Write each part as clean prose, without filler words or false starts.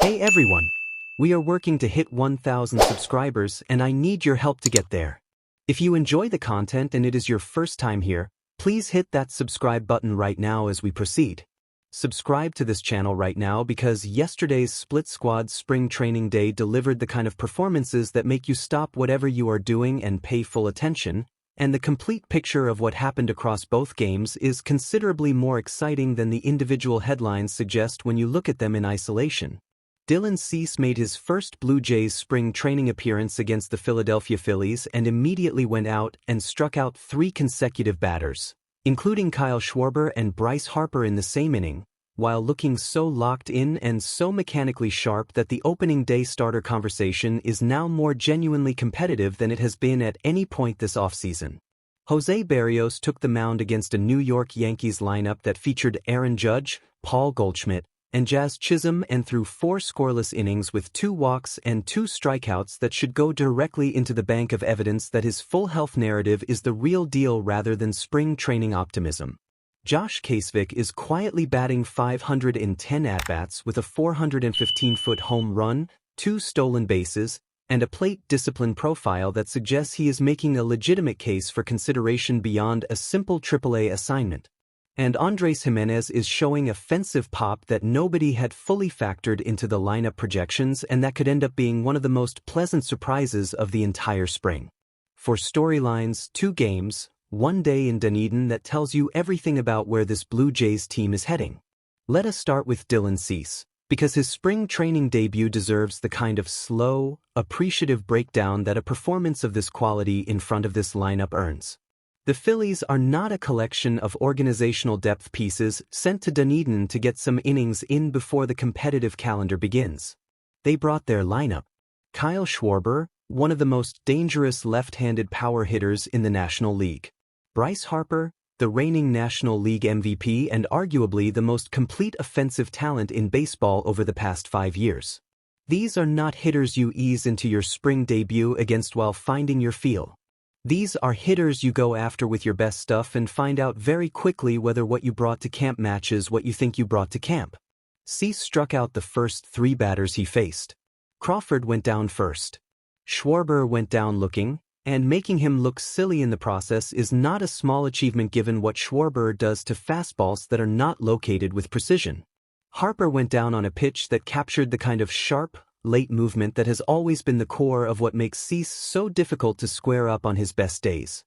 Hey everyone! We are working to hit 1,000 subscribers and I need your help to get there. If you enjoy the content and it is your first time here, please hit that subscribe button right now as we proceed. Subscribe to this channel right now because yesterday's Split Squad Spring Training Day delivered the kind of performances that make you stop whatever you are doing and pay full attention, and the complete picture of what happened across both games is considerably more exciting than the individual headlines suggest when you look at them in isolation. Dylan Cease made his first Blue Jays spring training appearance against the Philadelphia Phillies and immediately went out and struck out 3 consecutive batters, including Kyle Schwarber and Bryce Harper in the same inning, while looking so locked in and so mechanically sharp that the opening day starter conversation is now more genuinely competitive than it has been at any point this offseason. Jose Berrios took the mound against a New York Yankees lineup that featured Aaron Judge, Paul Goldschmidt, and Jazz Chisholm and threw 4 scoreless innings with 2 walks and 2 strikeouts that should go directly into the bank of evidence that his full health narrative is the real deal rather than spring training optimism. Josh Keseivik is quietly batting 510 at-bats with a 415-foot home run, 2 stolen bases, and a plate discipline profile that suggests he is making a legitimate case for consideration beyond a simple AAA assignment. And Andrés Giménez is showing offensive pop that nobody had fully factored into the lineup projections and that could end up being one of the most pleasant surprises of the entire spring. For storylines, 2 games, 1 day in Dunedin that tells you everything about where this Blue Jays team is heading. Let us start with Dylan Cease, because his spring training debut deserves the kind of slow, appreciative breakdown that a performance of this quality in front of this lineup earns. The Phillies are not a collection of organizational depth pieces sent to Dunedin to get some innings in before the competitive calendar begins. They brought their lineup. Kyle Schwarber, one of the most dangerous left-handed power hitters in the National League. Bryce Harper, the reigning National League MVP and arguably the most complete offensive talent in baseball over the past 5 years. These are not hitters you ease into your spring debut against while finding your feel. These are hitters you go after with your best stuff and find out very quickly whether what you brought to camp matches what you think you brought to camp. Cease struck out the first 3 batters he faced. Crawford went down first. Schwarber went down looking, and making him look silly in the process is not a small achievement given what Schwarber does to fastballs that are not located with precision. Harper went down on a pitch that captured the kind of sharp, late movement that has always been the core of what makes Cease so difficult to square up on his best days.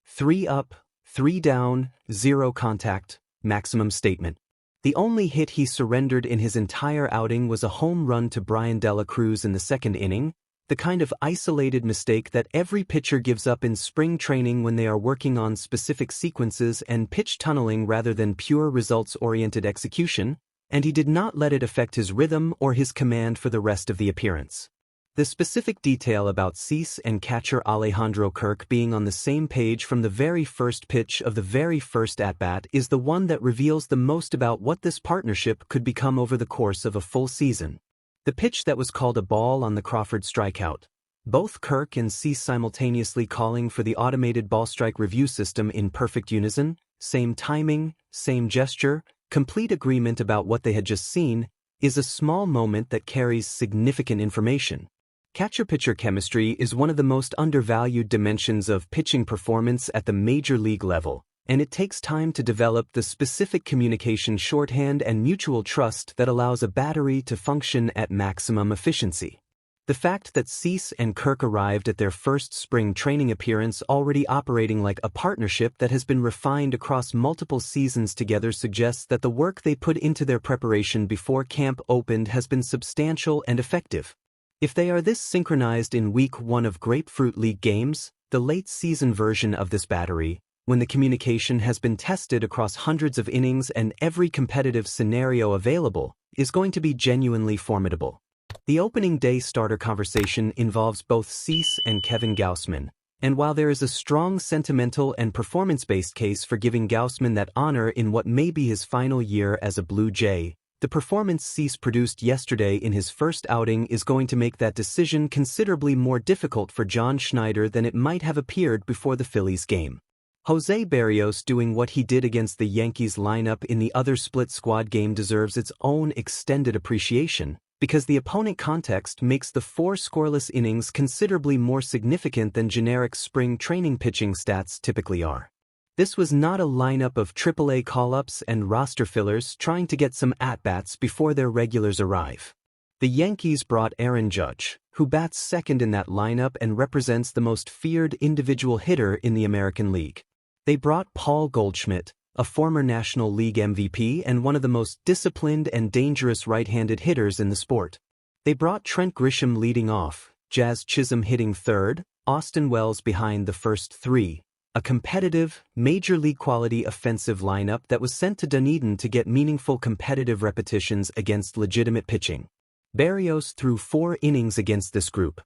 3 up, 3 down, 0 contact, maximum statement. The only hit he surrendered in his entire outing was a home run to Brian Dela Cruz in the 2nd inning, the kind of isolated mistake that every pitcher gives up in spring training when they are working on specific sequences and pitch tunneling rather than pure results-oriented execution, and he did not let it affect his rhythm or his command for the rest of the appearance. The specific detail about Cease and catcher Alejandro Kirk being on the same page from the very first pitch of the very first at-bat is the one that reveals the most about what this partnership could become over the course of a full season. The pitch that was called a ball on the Crawford strikeout. Both Kirk and Cease simultaneously calling for the automated ball strike review system in perfect unison, same timing, same gesture, complete agreement about what they had just seen, is a small moment that carries significant information. Catcher-pitcher chemistry is one of the most undervalued dimensions of pitching performance at the major league level, and it takes time to develop the specific communication shorthand and mutual trust that allows a battery to function at maximum efficiency. The fact that Cease and Kirk arrived at their first spring training appearance already operating like a partnership that has been refined across multiple seasons together suggests that the work they put into their preparation before camp opened has been substantial and effective. If they are this synchronized in Week 1 of Grapefruit League games, the late-season version of this battery, when the communication has been tested across hundreds of innings and every competitive scenario available, is going to be genuinely formidable. The opening day starter conversation involves both Cease and Kevin Gausman, and while there is a strong sentimental and performance-based case for giving Gausman that honor in what may be his final year as a Blue Jay, the performance Cease produced yesterday in his first outing is going to make that decision considerably more difficult for John Schneider than it might have appeared before the Phillies game. Jose Berrios doing what he did against the Yankees lineup in the other split squad game deserves its own extended appreciation, because the opponent context makes the 4 scoreless innings considerably more significant than generic spring training pitching stats typically are. This was not a lineup of AAA call-ups and roster fillers trying to get some at-bats before their regulars arrive. The Yankees brought Aaron Judge, who bats second in that lineup and represents the most feared individual hitter in the American League. They brought Paul Goldschmidt, a former National League MVP and one of the most disciplined and dangerous right-handed hitters in the sport. They brought Trent Grisham leading off, Jazz Chisholm hitting third, Austin Wells behind the first 3. A competitive, major league quality offensive lineup that was sent to Dunedin to get meaningful competitive repetitions against legitimate pitching. Berrios threw 4 innings against this group.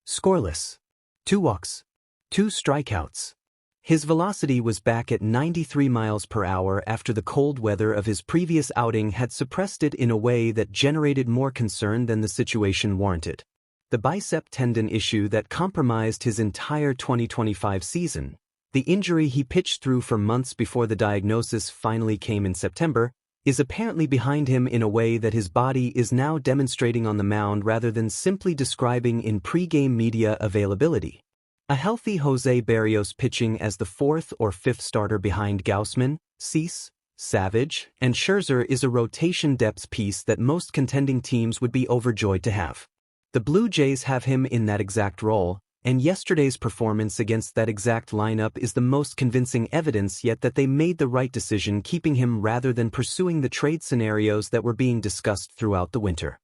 Scoreless. 2 walks. 2 strikeouts. His velocity was back at 93 miles per hour after the cold weather of his previous outing had suppressed it in a way that generated more concern than the situation warranted. The bicep tendon issue that compromised his entire 2025 season, the injury he pitched through for months before the diagnosis finally came in September, is apparently behind him in a way that his body is now demonstrating on the mound rather than simply describing in pre-game media availability. A healthy Jose Berrios pitching as the 4th or 5th starter behind Gausman, Cease, Savage, and Scherzer is a rotation depth piece that most contending teams would be overjoyed to have. The Blue Jays have him in that exact role, and yesterday's performance against that exact lineup is the most convincing evidence yet that they made the right decision keeping him rather than pursuing the trade scenarios that were being discussed throughout the winter.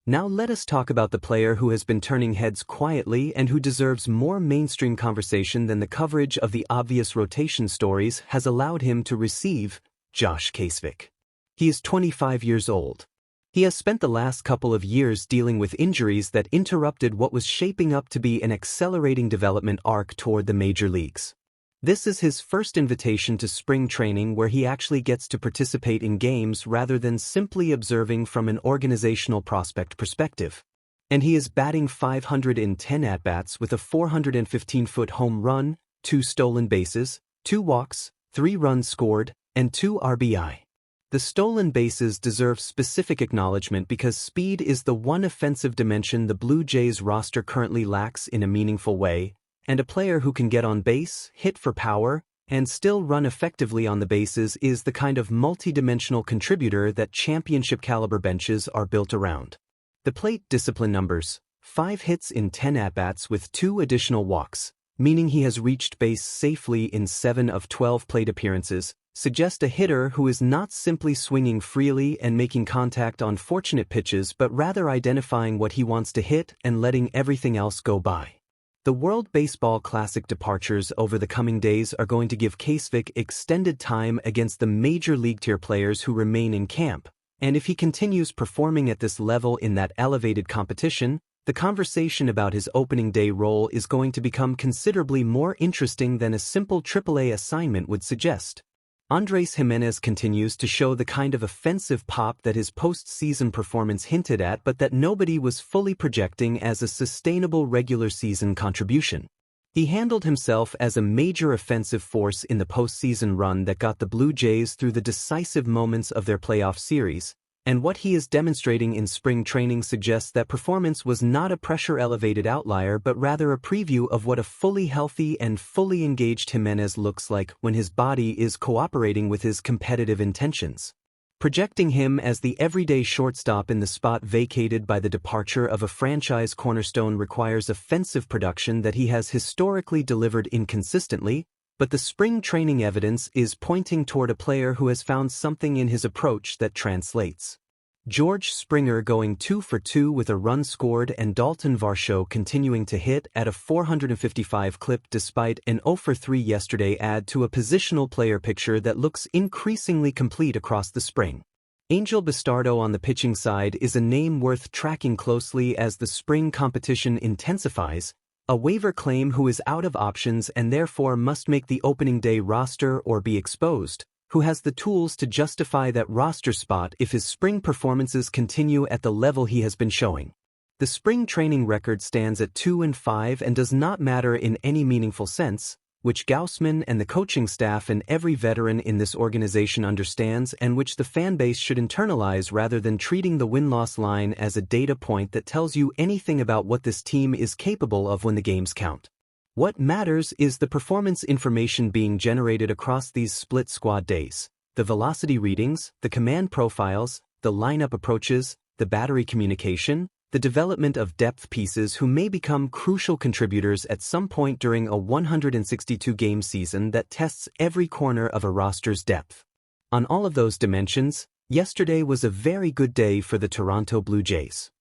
Now let us talk about the player who has been turning heads quietly and who deserves more mainstream conversation than the coverage of the obvious rotation stories has allowed him to receive, Josh Keseivik. He is 25 years old. He has spent the last couple of years dealing with injuries that interrupted what was shaping up to be an accelerating development arc toward the major leagues. This is his first invitation to spring training where he actually gets to participate in games rather than simply observing from an organizational prospect perspective. And he is batting .500 in 10 at-bats with a 415-foot home run, 2 stolen bases, 2 walks, 3 runs scored, and 2 RBI. The stolen bases deserve specific acknowledgement because speed is the one offensive dimension the Blue Jays roster currently lacks in a meaningful way, and a player who can get on base, hit for power, and still run effectively on the bases is the kind of multi-dimensional contributor that championship-caliber benches are built around. The plate discipline numbers: 5 hits in 10 at-bats with 2 additional walks, meaning he has reached base safely in 7 of 12 plate appearances, suggest a hitter who is not simply swinging freely and making contact on fortunate pitches but rather identifying what he wants to hit and letting everything else go by. The World Baseball Classic departures over the coming days are going to give Keseivik extended time against the major league tier players who remain in camp, and if he continues performing at this level in that elevated competition, the conversation about his opening day role is going to become considerably more interesting than a simple AAA assignment would suggest. Andrés Giménez continues to show the kind of offensive pop that his postseason performance hinted at but that nobody was fully projecting as a sustainable regular season contribution. He handled himself as a major offensive force in the postseason run that got the Blue Jays through the decisive moments of their playoff series, and what he is demonstrating in spring training suggests that performance was not a pressure-elevated outlier but rather a preview of what a fully healthy and fully engaged Giménez looks like when his body is cooperating with his competitive intentions. Projecting him as the everyday shortstop in the spot vacated by the departure of a franchise cornerstone requires offensive production that he has historically delivered inconsistently, but the spring training evidence is pointing toward a player who has found something in his approach that translates. George Springer going 2 for 2 with a run scored and Dalton Varsho continuing to hit at a 455 clip despite an 0 for 3 yesterday add to a positional player picture that looks increasingly complete across the spring. Angel Bastardo on the pitching side is a name worth tracking closely as the spring competition intensifies, a waiver claim who is out of options and therefore must make the opening day roster or be exposed, who has the tools to justify that roster spot if his spring performances continue at the level he has been showing. The spring training record stands at 2-5 and does not matter in any meaningful sense, which Gaussman and the coaching staff and every veteran in this organization understands and which the fan base should internalize rather than treating the win-loss line as a data point that tells you anything about what this team is capable of when the games count. What matters is the performance information being generated across these split squad days, the velocity readings, the command profiles, the lineup approaches, the battery communication, the development of depth pieces who may become crucial contributors at some point during a 162-game season that tests every corner of a roster's depth. On all of those dimensions, yesterday was a very good day for the Toronto Blue Jays.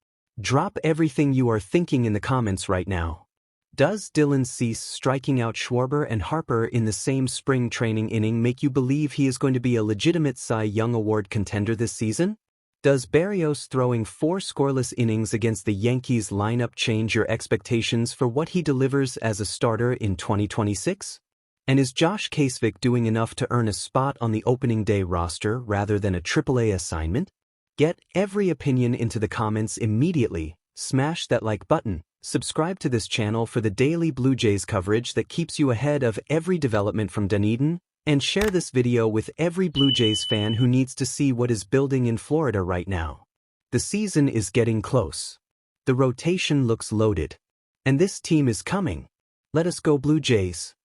Drop everything you are thinking in the comments right now. Does Dylan Cease striking out Schwarber and Harper in the same spring training inning make you believe he is going to be a legitimate Cy Young Award contender this season? Does Berrios throwing 4 scoreless innings against the Yankees lineup change your expectations for what he delivers as a starter in 2026? And is Josh Keseivik doing enough to earn a spot on the opening day roster rather than a AAA assignment? Get every opinion into the comments immediately, smash that like button, subscribe to this channel for the daily Blue Jays coverage that keeps you ahead of every development from Dunedin, and share this video with every Blue Jays fan who needs to see what is building in Florida right now. The season is getting close. The rotation looks loaded. And this team is coming. Let us go Blue Jays.